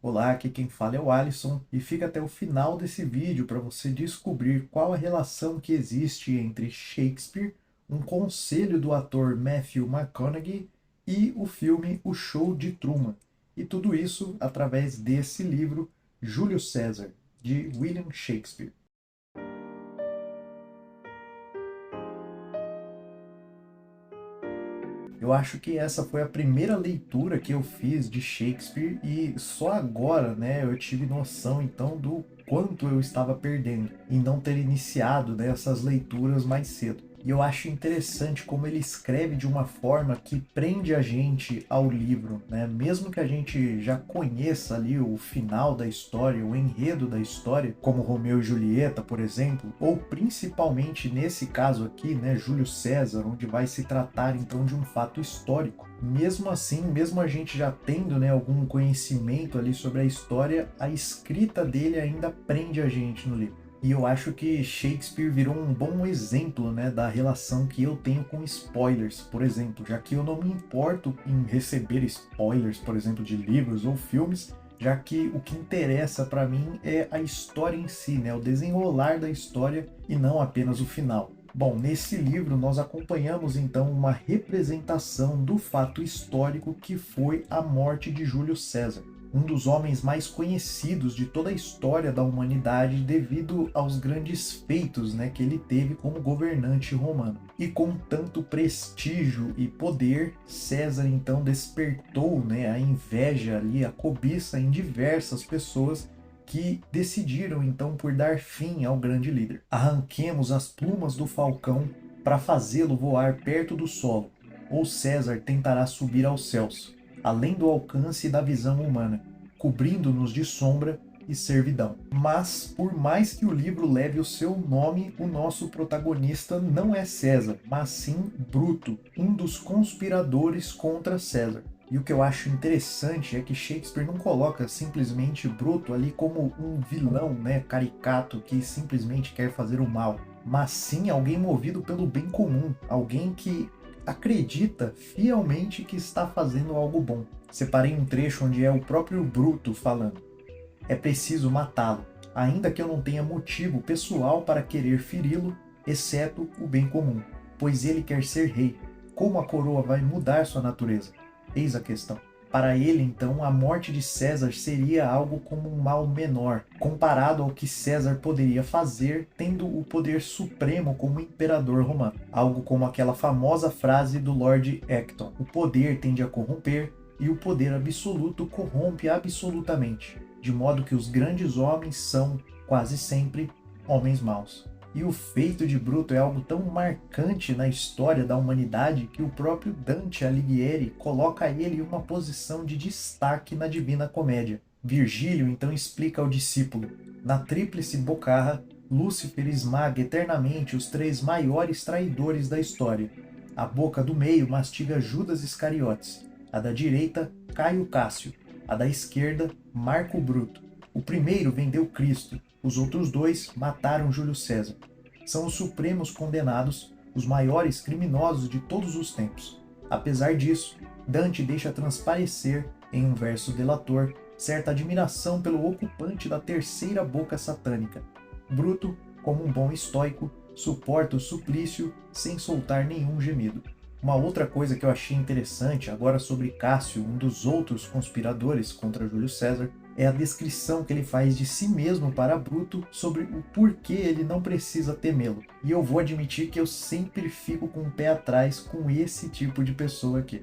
Olá, aqui quem fala é o Alisson e fica até o final desse vídeo para você descobrir qual a relação que existe entre Shakespeare, um conselho do ator Matthew McConaughey e o filme O Show de Truman. E tudo isso através desse livro Júlio César, de William Shakespeare. Eu acho que essa foi a primeira leitura que eu fiz de Shakespeare e só agora, né, eu tive noção então do quanto eu estava perdendo em não ter iniciado, né, essas leituras mais cedo. E eu acho interessante como ele escreve de uma forma que prende a gente ao livro, né? Mesmo que a gente já conheça ali o final da história, o enredo da história, como Romeu e Julieta, por exemplo, ou principalmente nesse caso aqui, né, Júlio César, onde vai se tratar então de um fato histórico. Mesmo assim, mesmo a gente já tendo, né, algum conhecimento ali sobre a história, a escrita dele ainda prende a gente no livro. E eu acho que Shakespeare virou um bom exemplo, né, da relação que eu tenho com spoilers, por exemplo, já que eu não me importo em receber spoilers, por exemplo, de livros ou filmes, já que o que interessa para mim é a história em si, né, o desenrolar da história e não apenas o final. Bom, nesse livro nós acompanhamos então uma representação do fato histórico que foi a morte de Júlio César, um dos homens mais conhecidos de toda a história da humanidade devido aos grandes feitos, né, que ele teve como governante romano. E com tanto prestígio e poder, César então despertou, né, a inveja ali, a cobiça em diversas pessoas que decidiram então por dar fim ao grande líder. Arranquemos as plumas do falcão para fazê-lo voar perto do solo, ou César tentará subir aos céus, além do alcance da visão humana, cobrindo-nos de sombra e servidão. Mas, por mais que o livro leve o seu nome, o nosso protagonista não é César, mas sim Bruto, um dos conspiradores contra César. E o que eu acho interessante é que Shakespeare não coloca simplesmente Bruto ali como um vilão, né, caricato que simplesmente quer fazer o mal, mas sim alguém movido pelo bem comum, alguém que acredita fielmente que está fazendo algo bom. Separei um trecho onde é o próprio Bruto falando: é preciso matá-lo, ainda que eu não tenha motivo pessoal para querer feri-lo, exceto o bem comum, pois ele quer ser rei. Como a coroa vai mudar sua natureza? Eis a questão. Para ele, então, a morte de César seria algo como um mal menor, comparado ao que César poderia fazer tendo o poder supremo como imperador romano. Algo como aquela famosa frase do Lord Acton: o poder tende a corromper e o poder absoluto corrompe absolutamente, de modo que os grandes homens são, quase sempre, homens maus. E o feito de Bruto é algo tão marcante na história da humanidade que o próprio Dante Alighieri coloca ele em uma posição de destaque na Divina Comédia. Virgílio então explica ao discípulo: na tríplice bocarra, Lúcifer esmaga eternamente os três maiores traidores da história. A boca do meio mastiga Judas Iscariotes, a da direita, Caio Cássio, a da esquerda, Marco Bruto. O primeiro vendeu Cristo, os outros dois mataram Júlio César. São os supremos condenados, os maiores criminosos de todos os tempos. Apesar disso, Dante deixa transparecer, em um verso delator, certa admiração pelo ocupante da terceira boca satânica. Bruto, como um bom estoico, suporta o suplício sem soltar nenhum gemido. Uma outra coisa que eu achei interessante agora sobre Cássio, um dos outros conspiradores contra Júlio César, é a descrição que ele faz de si mesmo para Bruto sobre o porquê ele não precisa temê-lo. E eu vou admitir que eu sempre fico com o pé atrás com esse tipo de pessoa aqui.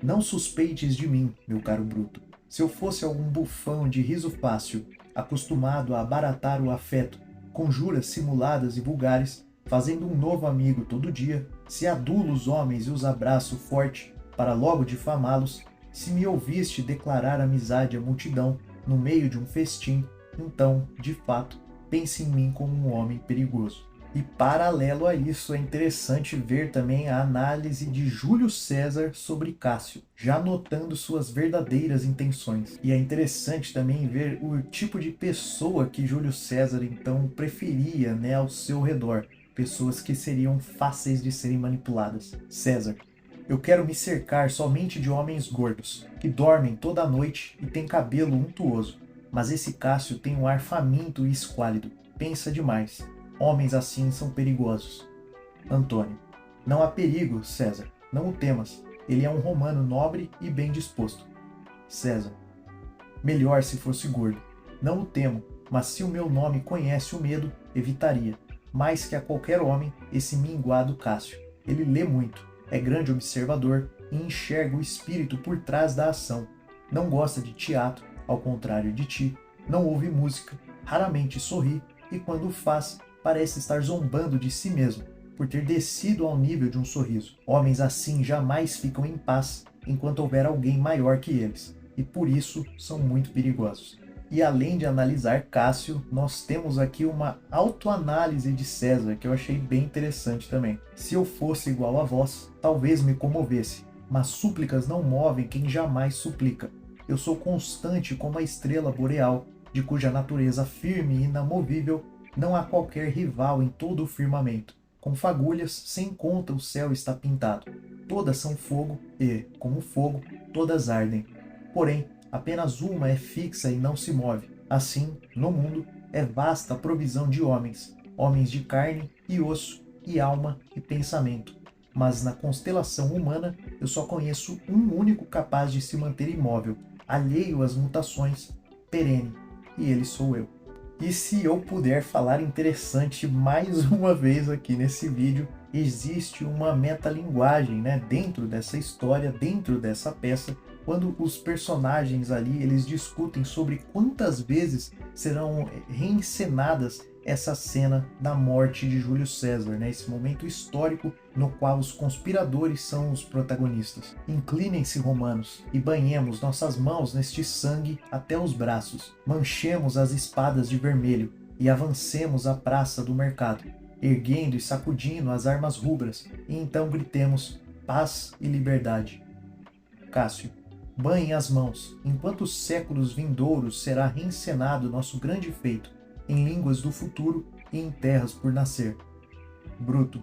Não suspeites de mim, meu caro Bruto. Se eu fosse algum bufão de riso fácil, acostumado a abaratar o afeto, com juras simuladas e vulgares, fazendo um novo amigo todo dia, se adulo os homens e os abraço forte, para logo difamá-los, se me ouviste declarar amizade à multidão, no meio de um festim, então, de fato, pense em mim como um homem perigoso. E paralelo a isso, é interessante ver também a análise de Júlio César sobre Cássio, já notando suas verdadeiras intenções. E é interessante também ver o tipo de pessoa que Júlio César então preferia, né, ao seu redor. Pessoas que seriam fáceis de serem manipuladas. César, Eu quero me cercar somente de homens gordos, que dormem toda a noite e têm cabelo untuoso. Mas esse Cássio tem um ar faminto e esquálido. Pensa demais. Homens assim são perigosos. Antônio. Não há perigo, César. Não o temas. Ele é um romano nobre e bem disposto. César. Melhor se fosse gordo. Não o temo, mas se o meu nome conhece o medo, evitaria. Mais que a qualquer homem, esse minguado Cássio. Ele lê muito, é grande observador e enxerga o espírito por trás da ação. Não gosta de teatro, ao contrário de ti. Não ouve música, raramente sorri e quando o faz, parece estar zombando de si mesmo, por ter descido ao nível de um sorriso. Homens assim jamais ficam em paz enquanto houver alguém maior que eles, e por isso são muito perigosos. E além de analisar Cássio, nós temos aqui uma autoanálise de César, que eu achei bem interessante também. Se eu fosse igual a vós, talvez me comovesse, mas súplicas não movem quem jamais suplica. Eu sou constante como a estrela boreal, de cuja natureza firme e inamovível não há qualquer rival em todo o firmamento. Com fagulhas, sem conta o céu está pintado. Todas são fogo e, como fogo, todas ardem. Porém, apenas uma é fixa e não se move. Assim, no mundo, é vasta a provisão de homens, homens de carne e osso, e alma e pensamento. Mas na constelação humana, eu só conheço um único capaz de se manter imóvel, alheio às mutações, perene, e ele sou eu. E se eu puder falar interessante mais uma vez aqui nesse vídeo, existe uma metalinguagem, né, dentro dessa história, dentro dessa peça, quando os personagens ali eles discutem sobre quantas vezes serão reencenadas essa cena da morte de Júlio César, né? Esse momento histórico no qual os conspiradores são os protagonistas. Inclinem-se, romanos, e banhemos nossas mãos neste sangue até os braços. Manchemos as espadas de vermelho e avancemos à praça do mercado, erguendo e sacudindo as armas rubras, e então gritemos paz e liberdade. Cássio. Banhe as mãos, enquanto os séculos vindouros será reencenado nosso grande feito, em línguas do futuro e em terras por nascer. Bruto.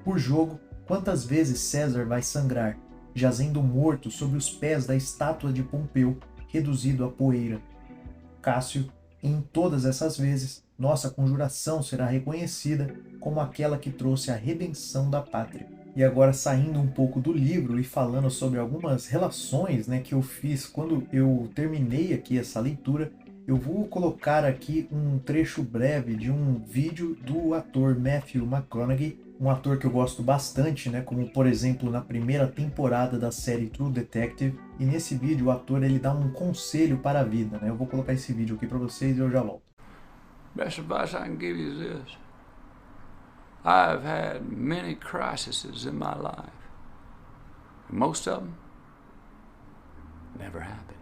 Por jogo, quantas vezes César vai sangrar, jazendo morto sobre os pés da estátua de Pompeu, reduzido a poeira. Cássio. E em todas essas vezes, nossa conjuração será reconhecida como aquela que trouxe a redenção da pátria. E agora saindo um pouco do livro e falando sobre algumas relações, né, que eu fiz quando eu terminei aqui essa leitura, eu vou colocar aqui um trecho breve de um vídeo do ator Matthew McConaughey, um ator que eu gosto bastante, né, como por exemplo na primeira temporada da série True Detective, e nesse vídeo o ator ele dá um conselho para a vida, né? Eu vou colocar esse vídeo aqui para vocês e eu já volto. Best advice I can give you is this. I've had many crises in my life. Most of them never happened.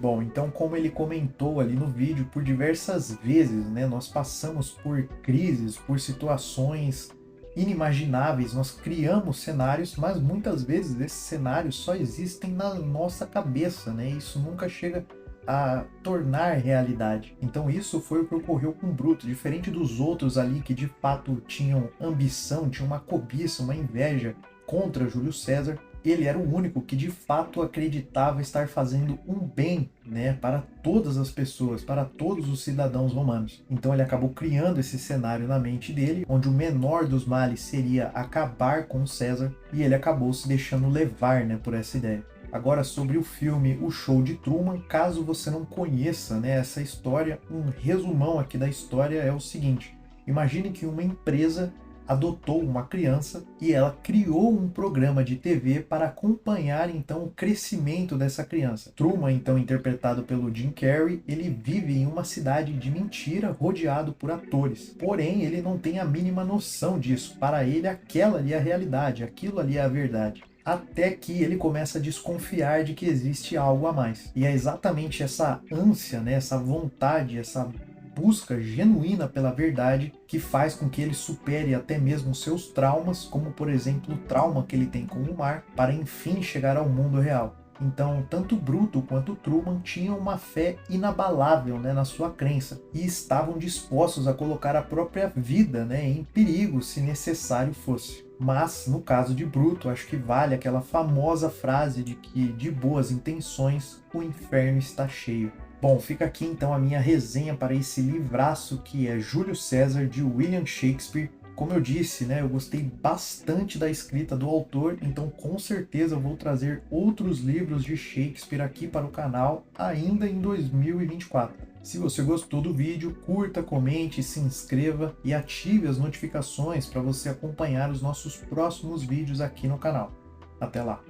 Bom, então como ele comentou ali no vídeo, por diversas vezes, né, nós passamos por crises, por situações inimagináveis, nós criamos cenários, mas muitas vezes esses cenários só existem na nossa cabeça, né? Isso nunca chega a tornar realidade. Então isso foi o que ocorreu com Bruto, diferente dos outros ali que de fato tinham ambição, tinham uma cobiça, uma inveja contra Júlio César. Ele era o único que de fato acreditava estar fazendo um bem, né, para todas as pessoas, para todos os cidadãos romanos. Então ele acabou criando esse cenário na mente dele, onde o menor dos males seria acabar com César, e ele acabou se deixando levar, né, por essa ideia. Agora sobre o filme O Show de Truman, caso você não conheça, né, essa história, um resumão aqui da história é o seguinte: imagine que uma empresa adotou uma criança e ela criou um programa de TV para acompanhar então o crescimento dessa criança. Truman, então interpretado pelo Jim Carrey, ele vive em uma cidade de mentira rodeado por atores. Porém, ele não tem a mínima noção disso. Para ele, aquela ali é a realidade, aquilo ali é a verdade. Até que ele começa a desconfiar de que existe algo a mais. E é exatamente essa ânsia, né, essa vontade, essa busca genuína pela verdade que faz com que ele supere até mesmo seus traumas, como por exemplo o trauma que ele tem com o mar, para enfim chegar ao mundo real. Então, tanto Bruto quanto Truman tinham uma fé inabalável, né, na sua crença e estavam dispostos a colocar a própria vida, né, em perigo se necessário fosse. Mas, no caso de Bruto, acho que vale aquela famosa frase de que de boas intenções o inferno está cheio. Bom, fica aqui então a minha resenha para esse livraço que é Júlio César, de William Shakespeare. Como eu disse, né, eu gostei bastante da escrita do autor, então com certeza eu vou trazer outros livros de Shakespeare aqui para o canal ainda em 2024. Se você gostou do vídeo, curta, comente, se inscreva e ative as notificações para você acompanhar os nossos próximos vídeos aqui no canal. Até lá!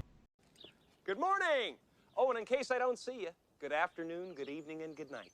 Good morning! Oh, and in case I don't see you, good afternoon, good evening, and good night.